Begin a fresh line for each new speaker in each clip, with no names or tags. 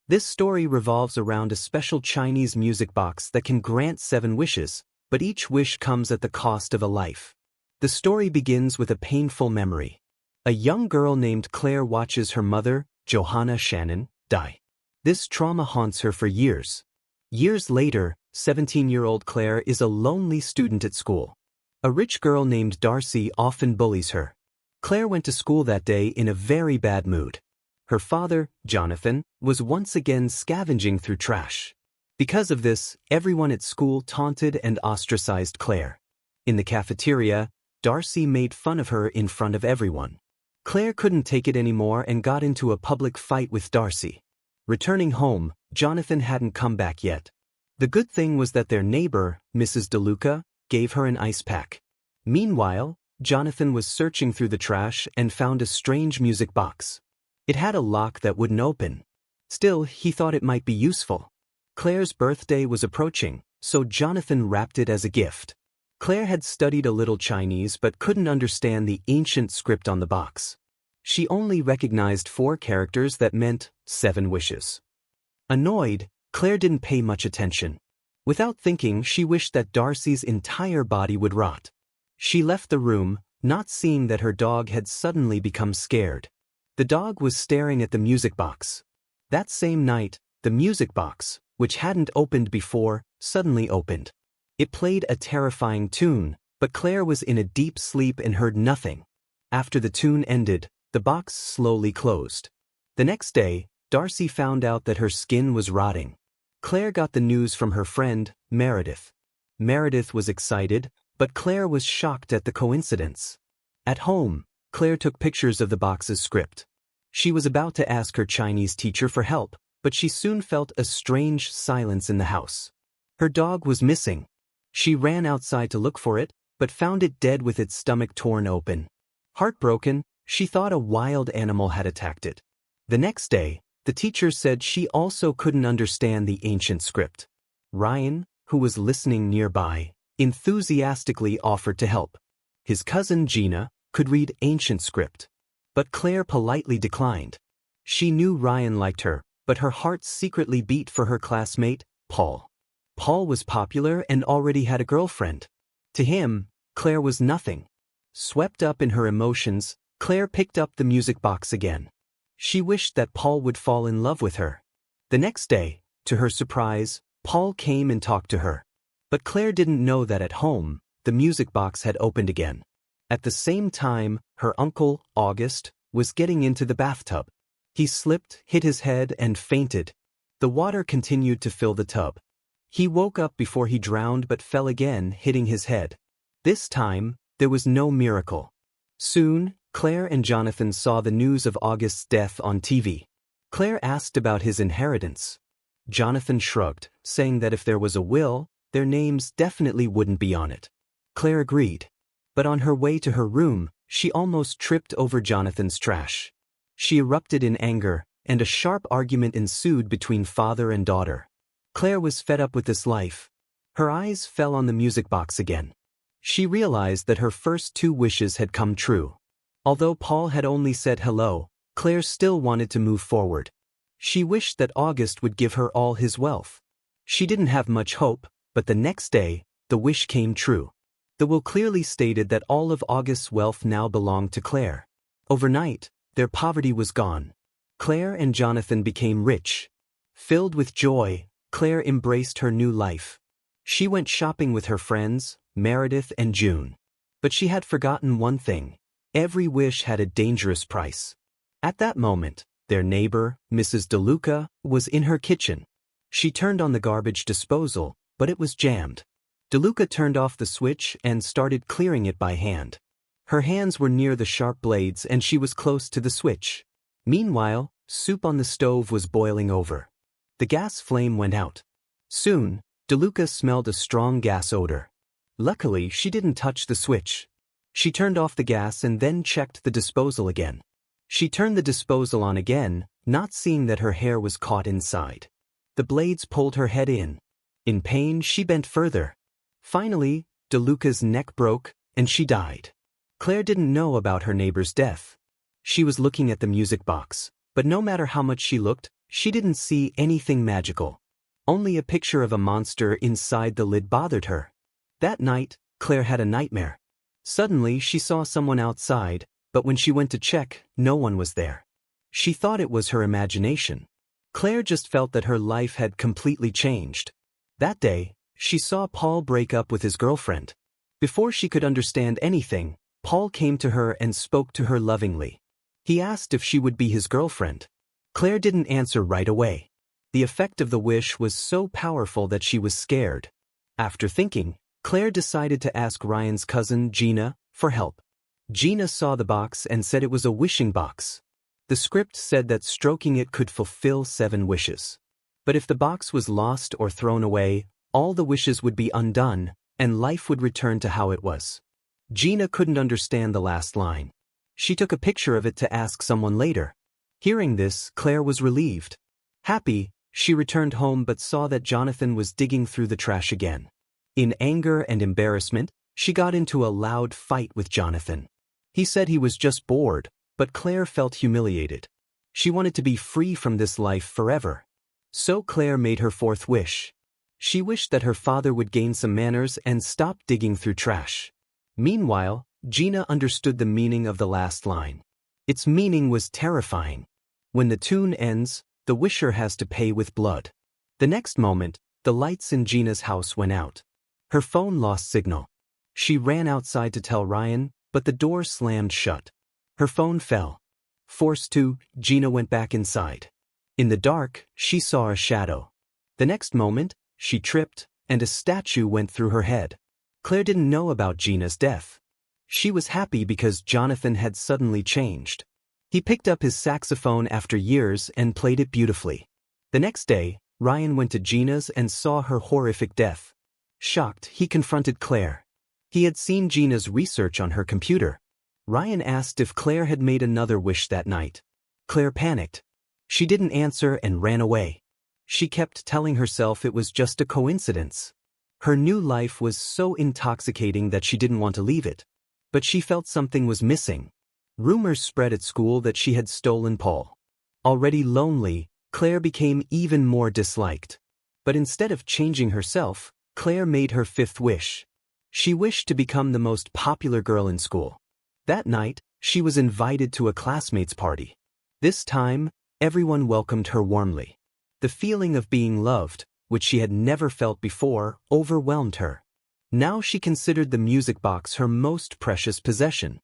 This story revolves around a special Chinese music box that can grant 7 wishes, but each wish comes at the cost of a life. The story begins with a painful memory. A young girl named Claire watches her mother, Johanna Shannon, die. This trauma haunts her for years. Years later, 17-year-old Claire is a lonely student at school. A rich girl named Darcy often bullies her. Claire went to school that day in a very bad mood. Her father, Jonathan, was once again scavenging through trash. Because of this, everyone at school taunted and ostracized Claire. In the cafeteria, Darcy made fun of her in front of everyone. Claire couldn't take it anymore and got into a public fight with Darcy. Returning home, Jonathan hadn't come back yet. The good thing was that their neighbor, Mrs. DeLuca, gave her an ice pack. Meanwhile, Jonathan was searching through the trash and found a strange music box. It had a lock that wouldn't open. Still, he thought it might be useful. Claire's birthday was approaching, so Jonathan wrapped it as a gift. Claire had studied a little Chinese but couldn't understand the ancient script on the box. She only recognized 4 characters that meant 7 wishes. Annoyed, Claire didn't pay much attention. Without thinking, she wished that Darcy's entire body would rot. She left the room, not seeing that her dog had suddenly become scared. The dog was staring at the music box. That same night, the music box, which hadn't opened before, suddenly opened. It played a terrifying tune, but Claire was in a deep sleep and heard nothing. After the tune ended, the box slowly closed. The next day, Darcy found out that her skin was rotting. Claire got the news from her friend, Meredith. Meredith was excited, but Claire was shocked at the coincidence. At home, Claire took pictures of the box's script. She was about to ask her Chinese teacher for help, but she soon felt a strange silence in the house. Her dog was missing. She ran outside to look for it, but found it dead with its stomach torn open. Heartbroken, she thought a wild animal had attacked it. The next day, the teacher said she also couldn't understand the ancient script. Ryan, who was listening nearby, enthusiastically offered to help. His cousin Gina could read ancient script, but Claire politely declined. She knew Ryan liked her, but her heart secretly beat for her classmate, Paul. Paul was popular and already had a girlfriend. To him, Claire was nothing. Swept up in her emotions, Claire picked up the music box again. She wished that Paul would fall in love with her. The next day, to her surprise, Paul came and talked to her. But Claire didn't know that at home, the music box had opened again. At the same time, her uncle, August, was getting into the bathtub. He slipped, hit his head, and fainted. The water continued to fill the tub. He woke up before he drowned but fell again, hitting his head. This time, there was no miracle. Soon, Claire and Jonathan saw the news of August's death on TV. Claire asked about his inheritance. Jonathan shrugged, saying that if there was a will, their names definitely wouldn't be on it. Claire agreed. But on her way to her room, she almost tripped over Jonathan's trash. She erupted in anger, and a sharp argument ensued between father and daughter. Claire was fed up with this life. Her eyes fell on the music box again. She realized that her first 2 wishes had come true. Although Paul had only said hello, Claire still wanted to move forward. She wished that August would give her all his wealth. She didn't have much hope, but the next day, the wish came true. The will clearly stated that all of August's wealth now belonged to Claire. Overnight, their poverty was gone. Claire and Jonathan became rich. Filled with joy, Claire embraced her new life. She went shopping with her friends, Meredith and June. But she had forgotten one thing. Every wish had a dangerous price. At that moment, their neighbor, Mrs. DeLuca, was in her kitchen. She turned on the garbage disposal, but it was jammed. DeLuca turned off the switch and started clearing it by hand. Her hands were near the sharp blades and she was close to the switch. Meanwhile, soup on the stove was boiling over. The gas flame went out. Soon, DeLuca smelled a strong gas odor. Luckily, she didn't touch the switch. She turned off the gas and then checked the disposal again. She turned the disposal on again, not seeing that her hair was caught inside. The blades pulled her head in. In pain, she bent further. Finally, DeLuca's neck broke, and she died. Claire didn't know about her neighbor's death. She was looking at the music box, but no matter how much she looked, She didn't see anything magical. Only a picture of a monster inside the lid bothered her. That night, Claire had a nightmare. Suddenly, she saw someone outside, but when she went to check, no one was there. She thought it was her imagination. Claire just felt that her life had completely changed. That day, she saw Paul break up with his girlfriend. Before she could understand anything, Paul came to her and spoke to her lovingly. He asked if she would be his girlfriend. Claire didn't answer right away. The effect of the wish was so powerful that she was scared. After thinking, Claire decided to ask Ryan's cousin, Gina, for help. Gina saw the box and said it was a wishing box. The script said that stroking it could fulfill 7 wishes. But if the box was lost or thrown away, all the wishes would be undone, and life would return to how it was. Gina couldn't understand the last line. She took a picture of it to ask someone later. Hearing this, Claire was relieved. Happy, she returned home but saw that Jonathan was digging through the trash again. In anger and embarrassment, she got into a loud fight with Jonathan. He said he was just bored, but Claire felt humiliated. She wanted to be free from this life forever. So Claire made her 4th wish. She wished that her father would gain some manners and stop digging through trash. Meanwhile, Gina understood the meaning of the last line. Its meaning was terrifying. When the tune ends, the wisher has to pay with blood. The next moment, the lights in Gina's house went out. Her phone lost signal. She ran outside to tell Ryan, but the door slammed shut. Her phone fell. Forced to, Gina went back inside. In the dark, she saw a shadow. The next moment, she tripped, and a statue went through her head. Claire didn't know about Gina's death. She was happy because Jonathan had suddenly changed. He picked up his saxophone after years and played it beautifully. The next day, Ryan went to Gina's and saw her horrific death. Shocked, he confronted Claire. He had seen Gina's research on her computer. Ryan asked if Claire had made another wish that night. Claire panicked. She didn't answer and ran away. She kept telling herself it was just a coincidence. Her new life was so intoxicating that she didn't want to leave it. But she felt something was missing. Rumors spread at school that she had stolen Paul. Already lonely, Claire became even more disliked. But instead of changing herself, Claire made her 5th wish. She wished to become the most popular girl in school. That night, she was invited to a classmates' party. This time, everyone welcomed her warmly. The feeling of being loved, which she had never felt before, overwhelmed her. Now she considered the music box her most precious possession.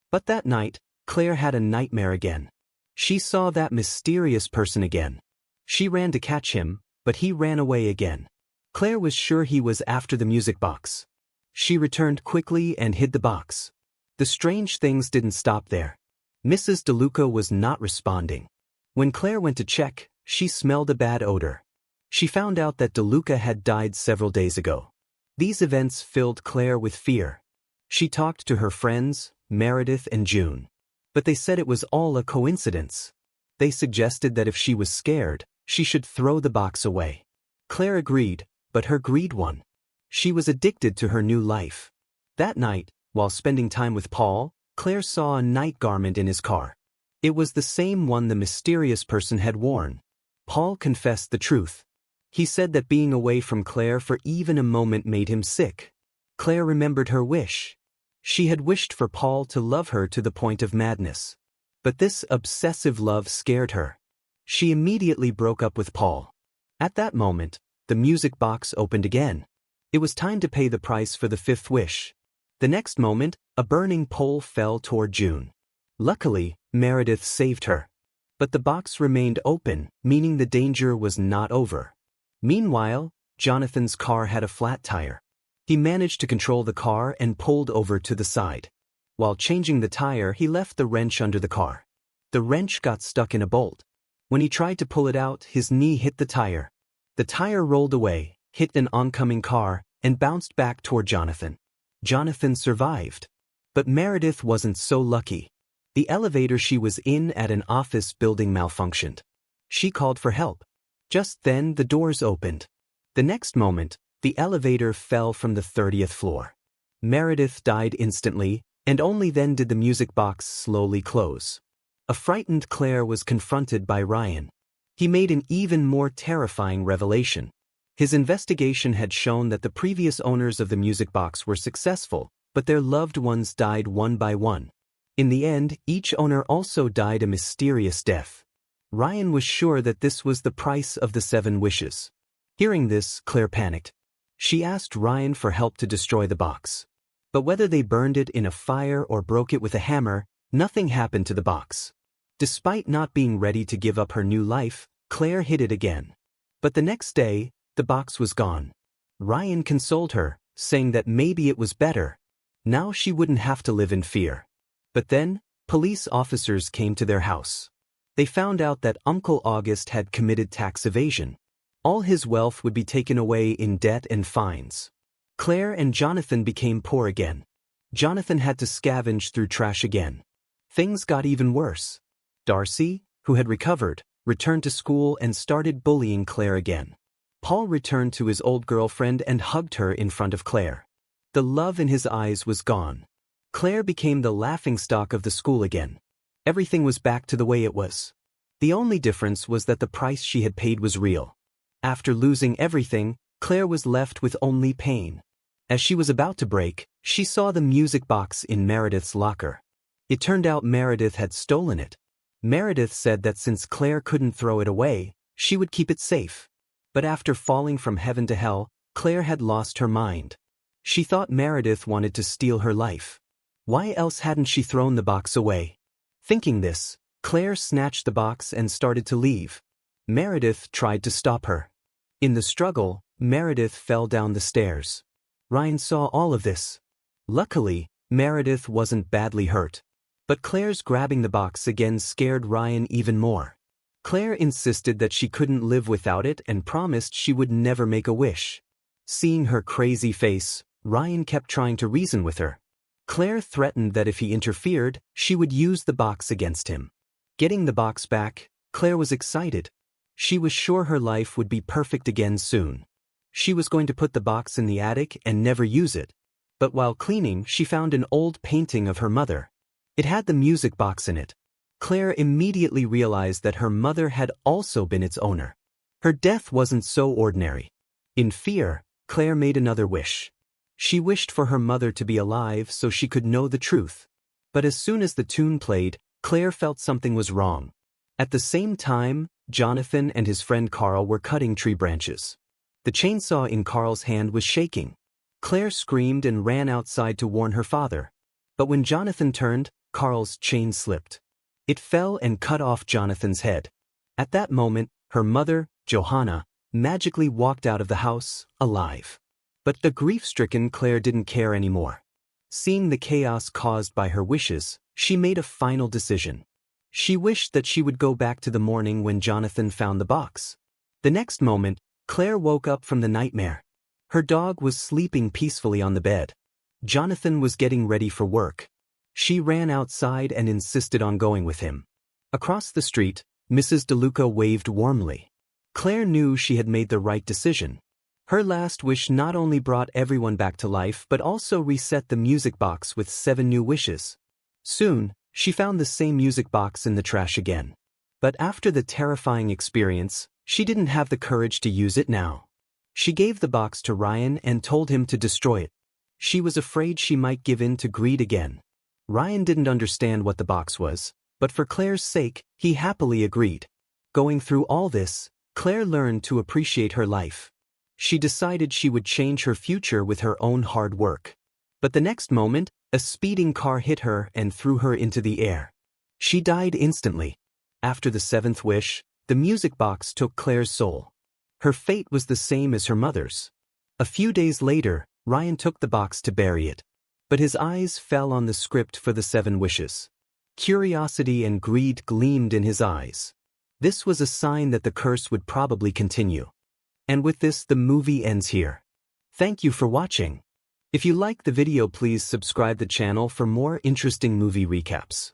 But that night, Claire had a nightmare again. She saw that mysterious person again. She ran to catch him, but he ran away again. Claire was sure he was after the music box. She returned quickly and hid the box. The strange things didn't stop there. Mrs. DeLuca was not responding. When Claire went to check, she smelled a bad odor. She found out that DeLuca had died several days ago. These events filled Claire with fear. She talked to her friends, Meredith and June. But they said it was all a coincidence. They suggested that if she was scared, she should throw the box away. Claire agreed, but her greed won. She was addicted to her new life. That night, while spending time with Paul, Claire saw a night garment in his car. It was the same one the mysterious person had worn. Paul confessed the truth. He said that being away from Claire for even a moment made him sick. Claire remembered her wish. She had wished for Paul to love her to the point of madness. But this obsessive love scared her. She immediately broke up with Paul. At that moment, the music box opened again. It was time to pay the price for the 5th wish. The next moment, a burning pole fell toward June. Luckily, Meredith saved her. But the box remained open, meaning the danger was not over. Meanwhile, Jonathan's car had a flat tire. He managed to control the car and pulled over to the side. While changing the tire, he left the wrench under the car. The wrench got stuck in a bolt. When he tried to pull it out, his knee hit the tire. The tire rolled away, hit an oncoming car, and bounced back toward Jonathan. Jonathan survived. But Meredith wasn't so lucky. The elevator she was in at an office building malfunctioned. She called for help. Just then, the doors opened. The next moment, the elevator fell from the 30th floor. Meredith died instantly, and only then did the music box slowly close. A frightened Claire was confronted by Ryan. He made an even more terrifying revelation. His investigation had shown that the previous owners of the music box were successful, but their loved ones died one by one. In the end, each owner also died a mysterious death. Ryan was sure that this was the price of the 7 wishes. Hearing this, Claire panicked. She asked Ryan for help to destroy the box. But whether they burned it in a fire or broke it with a hammer, nothing happened to the box. Despite not being ready to give up her new life, Claire hid it again. But the next day, the box was gone. Ryan consoled her, saying that maybe it was better. Now she wouldn't have to live in fear. But then, police officers came to their house. They found out that Uncle August had committed tax evasion. All his wealth would be taken away in debt and fines. Claire and Jonathan became poor again. Jonathan had to scavenge through trash again. Things got even worse. Darcy, who had recovered, returned to school and started bullying Claire again. Paul returned to his old girlfriend and hugged her in front of Claire. The love in his eyes was gone. Claire became the laughingstock of the school again. Everything was back to the way it was. The only difference was that the price she had paid was real. After losing everything, Claire was left with only pain. As she was about to break, she saw the music box in Meredith's locker. It turned out Meredith had stolen it. Meredith said that since Claire couldn't throw it away, she would keep it safe. But after falling from heaven to hell, Claire had lost her mind. She thought Meredith wanted to steal her life. Why else hadn't she thrown the box away? Thinking this, Claire snatched the box and started to leave. Meredith tried to stop her. In the struggle, Meredith fell down the stairs. Ryan saw all of this. Luckily, Meredith wasn't badly hurt. But Claire's grabbing the box again scared Ryan even more. Claire insisted that she couldn't live without it and promised she would never make a wish. Seeing her crazy face, Ryan kept trying to reason with her. Claire threatened that if he interfered, she would use the box against him. Getting the box back, Claire was excited. She was sure her life would be perfect again soon. She was going to put the box in the attic and never use it. But while cleaning, she found an old painting of her mother. It had the music box in it. Claire immediately realized that her mother had also been its owner. Her death wasn't so ordinary. In fear, Claire made another wish. She wished for her mother to be alive so she could know the truth. But as soon as the tune played, Claire felt something was wrong. At the same time, Jonathan and his friend Carl were cutting tree branches. The chainsaw in Carl's hand was shaking. Claire screamed and ran outside to warn her father. But when Jonathan turned, Carl's chain slipped. It fell and cut off Jonathan's head. At that moment, her mother, Johanna, magically walked out of the house, alive. But the grief-stricken Claire didn't care anymore. Seeing the chaos caused by her wishes, she made a final decision. She wished that she would go back to the morning when Jonathan found the box. The next moment, Claire woke up from the nightmare. Her dog was sleeping peacefully on the bed. Jonathan was getting ready for work. She ran outside and insisted on going with him. Across the street, Mrs. DeLuca waved warmly. Claire knew she had made the right decision. Her last wish not only brought everyone back to life but also reset the music box with 7 new wishes. Soon, she found the same music box in the trash again. But after the terrifying experience, she didn't have the courage to use it now. She gave the box to Ryan and told him to destroy it. She was afraid she might give in to greed again. Ryan didn't understand what the box was, but for Claire's sake, he happily agreed. Going through all this, Claire learned to appreciate her life. She decided she would change her future with her own hard work. But the next moment, a speeding car hit her and threw her into the air. She died instantly. After the 7th wish, the music box took Claire's soul. Her fate was the same as her mother's. A few days later, Ryan took the box to bury it. But his eyes fell on the script for the 7 wishes. Curiosity and greed gleamed in his eyes. This was a sign that the curse would probably continue. And with this, the movie ends here. Thank you for watching. If you liked the video, please subscribe the channel for more interesting movie recaps.